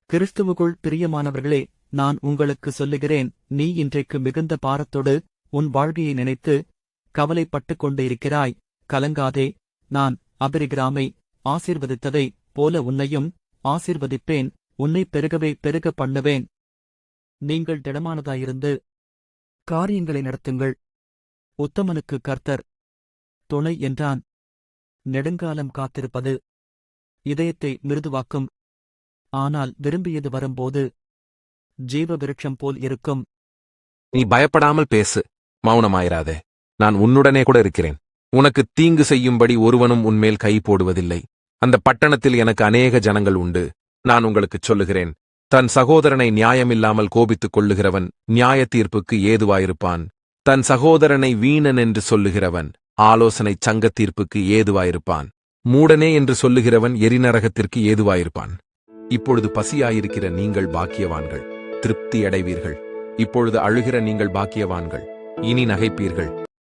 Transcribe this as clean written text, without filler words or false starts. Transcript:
கிறிஸ்துவுக்குள் பிரியமானவர்களே, நான் உங்களுக்கு சொல்லுகிறேன், நீ இன்றைக்கு மிகுந்த பாரத்தோடு உன் வாழ்க்கையை நினைத்து கவலைப்பட்டுக் கொண்டிருக்கிறாய். கலங்காதே, நான் அபிரகாமை ஆசீர்வதித்ததை போல உன்னையும் ஆசீர்வதிப்பேன், உன்னை பெருகவே பெருக பண்ணுவேன். நீங்கள் திடமானதாயிருந்து காரியங்களை நடத்துங்கள். உத்தமனுக்கு கர்த்தர் துணை என்றான். நெடுங்காலம் காத்திருப்பது இதயத்தை மிருதுவாக்கும், ஆனால் விரும்பியது வரும்போது ஜீவ விருட்சம் போல் இருக்கும். நீ பயப்படாமல் பேசு, மௌனமாயிராதே. நான் உன்னுடனே கூட இருக்கிறேன். உனக்கு தீங்கு செய்யும்படி ஒருவனும் உன்மேல் கை போடுவதில்லை. அந்த பட்டணத்தில் எனக்கு அநேக ஜனங்கள் உண்டு. நான் உங்களுக்குச் சொல்லுகிறேன், தன் சகோதரனை நியாயமில்லாமல் கோபித்துக் கொள்ளுகிறவன் நியாய தீர்ப்புக்கு ஏதுவாயிருப்பான். தன் சகோதரனை வீணன் என்று சொல்லுகிறவன் ஆலோசனை சங்க தீர்ப்புக்கு ஏதுவாயிருப்பான். மூடனே என்று சொல்லுகிறவன் எரிநரகத்திற்கு ஏதுவாயிருப்பான். இப்பொழுது பசியாயிருக்கிற நீங்கள் பாக்கியவான்கள், திருப்தி அடைவீர்கள். இப்பொழுது அழுகிற நீங்கள் பாக்கியவான்கள், இனி நகைப்பீர்கள்.